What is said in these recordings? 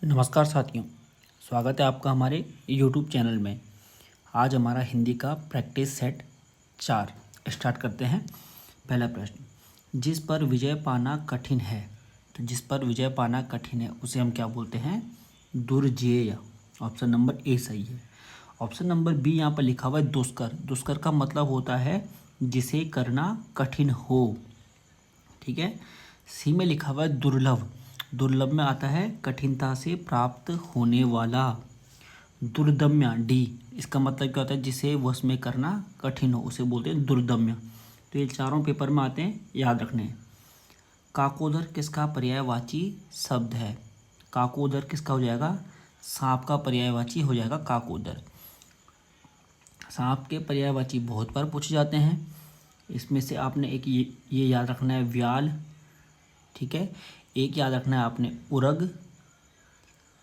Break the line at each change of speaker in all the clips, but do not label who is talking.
नमस्कार साथियों, स्वागत है आपका हमारे YouTube चैनल में। आज हमारा हिंदी का प्रैक्टिस सेट 4 स्टार्ट करते हैं। पहला प्रश्न, जिस पर विजय पाना कठिन है। तो जिस पर विजय पाना कठिन है उसे हम क्या बोलते हैं? दुर्जेय। ऑप्शन नंबर ए सही है। ऑप्शन नंबर बी यहाँ पर लिखा हुआ है दुष्कर। दुष्कर का मतलब होता है जिसे करना कठिन हो। ठीक है। सी में लिखा हुआ है दुर्लभ। दुर्लभ में आता है कठिनता से प्राप्त होने वाला। दुर्दम्य डी, इसका मतलब क्या होता है? जिसे वश में करना कठिन हो उसे बोलते हैं दुर्दम्य। तो ये चारों पेपर में आते हैं, याद रखने हैं। काकोदर किसका पर्यायवाची शब्द है? काकोदर किसका हो जाएगा? सांप का पर्यायवाची हो जाएगा काकोदर। सांप के पर्यायवाची बहुत बार पूछे जाते हैं। इसमें से आपने एक ये याद रखना है, व्याल। ठीक है। एक याद रखना है आपने, उरग।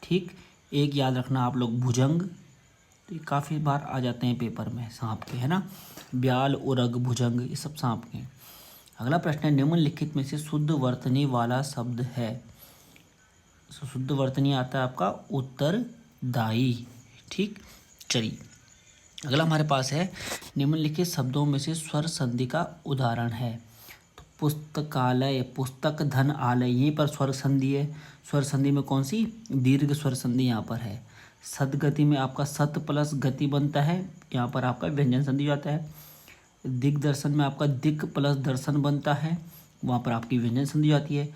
ठीक। एक याद रखना आप लोग, भुजंग। तो ये काफ़ी बार आ जाते हैं पेपर में सांप के, है ना। ब्याल, उरग, भुजंग ये सब सांप के। अगला प्रश्न है, निम्नलिखित में से शुद्ध वर्तनी वाला शब्द है। शुद्ध वर्तनी आता है आपका उत्तरदायी। ठीक। चलिए अगला हमारे पास है, निम्नलिखित शब्दों में से स्वर संधि का उदाहरण है। तो पुस्तकालय, पुस्तक, धन, आलय, यहीं पर स्वर संधि है। स्वर संधि में कौन सी? दीर्घ स्वर संधि यहाँ पर है। सदगति में आपका सत प्लस गति बनता है, यहाँ पर आपका व्यंजन संधि आता है। दिग्दर्शन में आपका दिक प्लस दर्शन बनता है, वहाँ पर आपकी व्यंजन संधि आती है।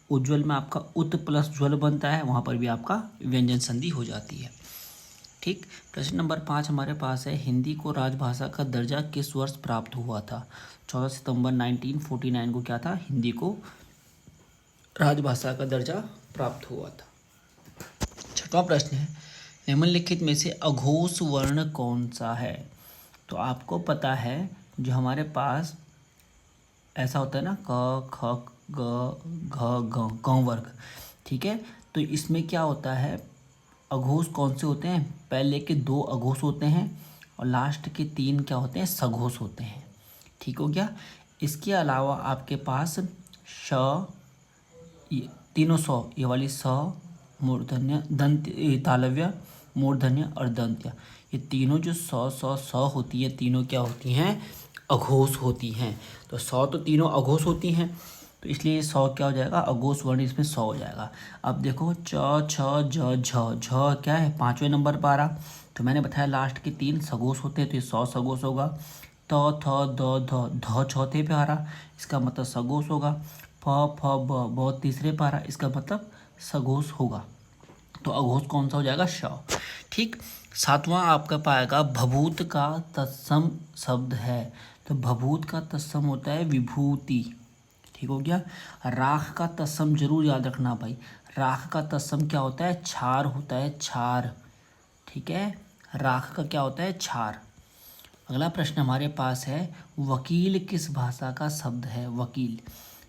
उज्ज्वल में आपका उत प्लस ज्वल बनता है, वहाँ पर भी आपका व्यंजन संधि हो जाती है। ठीक। प्रश्न नंबर 5 हमारे पास है, हिंदी को राजभाषा का दर्जा किस वर्ष प्राप्त हुआ था? 14 सितंबर 1949 को क्या था? हिंदी को राजभाषा का दर्जा प्राप्त हुआ था। छठवां प्रश्न है, निम्नलिखित में से अघोष वर्ण कौन सा है? तो आपको पता है जो हमारे पास ऐसा होता है ना, क ख ग घ घ गौ वर्ग। ठीक है। तो इसमें क्या होता है, अघोष कौन से होते हैं? पहले के 2 अघोष होते हैं और लास्ट के 3 क्या होते हैं? सघोष होते हैं। ठीक हो गया। इसके अलावा आपके पास श, ये तीनों सौ, ये वाली स, मूर्धन्य, दंत, तालव्य, मूर्धन्य और दंत्य, ये तीनों जो स होती है, तीनों क्या होती हैं? अघोष होती हैं। तो 100 तो तीनों अघोष होती हैं, तो इसलिए 100 क्या हो जाएगा? अघोष वर्ण इसमें 100 हो जाएगा। अब देखो च छ ज झ, झ क्या है? 5वें नंबर पर आ रहा। तो मैंने बताया लास्ट के 3 सघोष होते हैं, तो ये 100 सघोष होगा। त थ द ध, ध चौथे पे आ रहा, इसका मतलब सघोष होगा। फ फ ब, ब तीसरे पे आ रहा, इसका मतलब सघोष होगा। तो अघोष कौन सा हो जाएगा? श। ठीक। 7वां आपका पाएगा, भभूत का तत्सम शब्द है। तो भभूत का तत्सम होता है विभूति। ठीक हो गया। राख का तत्सम जरूर याद रखना भाई। राख का तत्सम क्या होता है? क्षार होता है, क्षार। ठीक है। राख का क्या होता है? क्षार। अगला प्रश्न हमारे पास है, वकील किस भाषा का शब्द है? वकील,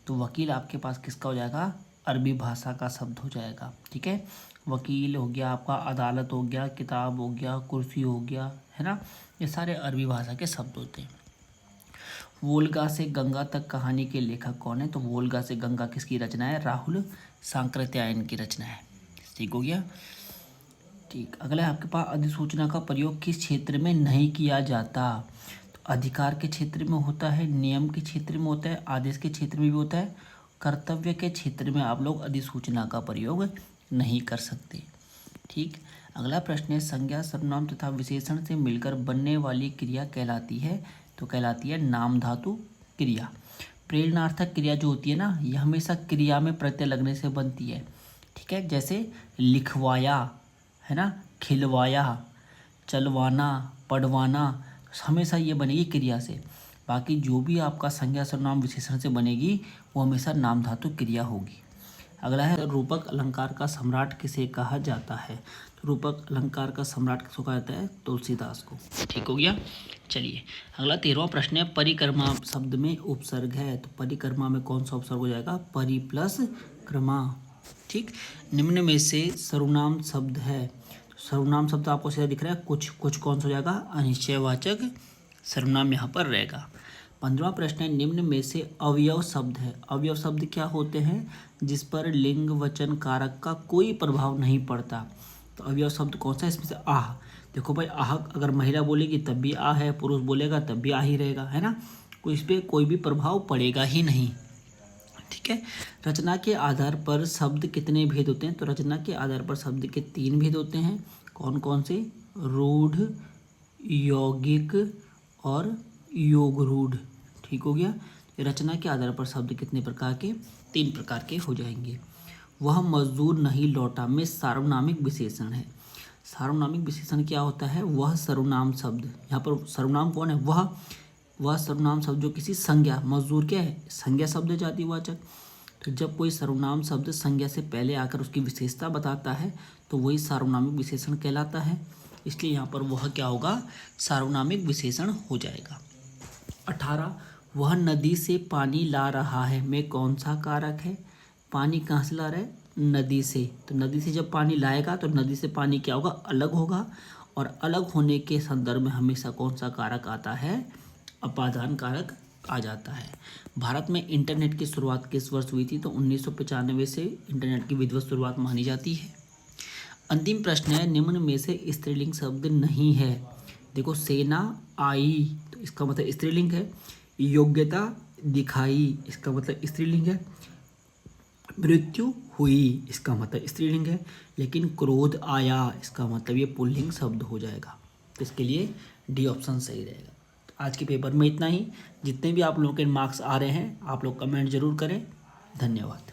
तो वकील आपके पास किसका हो जाएगा? अरबी भाषा का शब्द हो जाएगा। ठीक है। वकील हो गया आपका, अदालत हो गया, किताब हो गया, कुर्सी हो गया, है ना। ये सारे अरबी भाषा के शब्द होते हैं। वोल्गा से गंगा तक कहानी के लेखक कौन है? तो वोल्गा से गंगा किसकी रचना है? राहुल सांकृत्यायन की रचना है। ठीक हो गया। ठीक। अगला है आपके पास, अधिसूचना का प्रयोग किस क्षेत्र में नहीं किया जाता? तो अधिकार के क्षेत्र में होता है, नियम के क्षेत्र में होता है, आदेश के क्षेत्र में भी होता है, कर्तव्य के क्षेत्र में आप लोग अधिसूचना का प्रयोग नहीं कर सकते। ठीक। अगला प्रश्न है, संज्ञा सर्वनाम तथा विशेषण से मिलकर बनने वाली क्रिया कहलाती है? तो कहलाती है नाम धातु क्रिया। प्रेरणार्थक क्रिया जो होती है ना, यह हमेशा क्रिया में प्रत्यय लगने से बनती है। ठीक है। जैसे लिखवाया, है ना, खिलवाया, चलवाना, पढ़वाना, हमेशा ये बनेगी क्रिया से। बाकी जो भी आपका संज्ञा सर्वनाम विशेषण से बनेगी वो हमेशा नाम धातु क्रिया होगी। अगला है, रूपक अलंकार का सम्राट किसे कहा जाता है? तो रूपक अलंकार का सम्राट किसको कहा जाता है? तुलसीदास को। ठीक हो गया। चलिए अगला 13वां प्रश्न है, परिक्रमा शब्द में उपसर्ग है। तो परिक्रमा में कौन सा उपसर्ग हो जाएगा? परि प्लस क्रमा। ठीक। निम्न में से सर्वनाम शब्द है। सर्वनाम शब्द आपको सीधा दिख रहा है, कुछ कुछ कौन सा हो जाएगा? अनिश्चयवाचक सर्वनाम यहाँ पर रहेगा। 15वां प्रश्न है, निम्न में से अवयव शब्द है। अवयव शब्द क्या होते हैं? जिस पर लिंग वचन कारक का कोई प्रभाव नहीं पड़ता। तो अवयव शब्द कौन सा है? इसमें से आह। देखो भाई, आह अगर महिला बोलेगी तब भी आ है, पुरुष बोलेगा तब भी आ ही रहेगा, है ना। तो इस पर कोई भी प्रभाव पड़ेगा ही नहीं। ठीक है। रचना के आधार पर शब्द कितने भेद होते हैं? तो रचना के आधार पर शब्द के 3 भेद होते हैं। कौन कौन से? रूढ़, यौगिक और योग रूढ़। ठीक हो गया। रचना के आधार पर शब्द कितने प्रकार के? 3 प्रकार के हो जाएंगे। वह मजदूर नहीं लौटा में सार्वनामिक विशेषण है। सार्वनामिक विशेषण क्या होता है? वह सर्वनाम शब्द, यहाँ पर सर्वनाम कौन है? वह सर्वनाम शब्द जो किसी संज्ञा, मजदूर क्या है? संज्ञा शब्द है, जातिवाचक। तो जब कोई सर्वनाम शब्द संज्ञा से पहले आकर उसकी विशेषता बताता है तो वही सार्वनामिक विशेषण कहलाता है। इसलिए यहाँ पर वह क्या होगा? सार्वनामिक विशेषण हो जाएगा। 18, वह नदी से पानी ला रहा है में कौन सा कारक है? पानी कहाँ से ला रहा है? नदी से। तो नदी से जब पानी लाएगा तो नदी से पानी क्या होगा? अलग होगा। और अलग होने के संदर्भ में हमेशा कौन सा कारक आता है? अपादान कारक आ जाता है। भारत में इंटरनेट की शुरुआत किस वर्ष हुई थी? तो 1995 से इंटरनेट की विधिवत शुरुआत मानी जाती है। अंतिम प्रश्न है, निम्न में से स्त्रीलिंग शब्द नहीं है। देखो, सेना आई तो इसका मतलब स्त्रीलिंग है। योग्यता दिखाई इसका मतलब स्त्रीलिंग है। मृत्यु हुई इसका मतलब स्त्रीलिंग है। लेकिन क्रोध आया इसका मतलब ये पुल्लिंग शब्द हो जाएगा। तो इसके लिए डी ऑप्शन सही रहेगा। तो आज के पेपर में इतना ही। जितने भी आप लोगों के मार्क्स आ रहे हैं आप लोग कमेंट जरूर करें। धन्यवाद।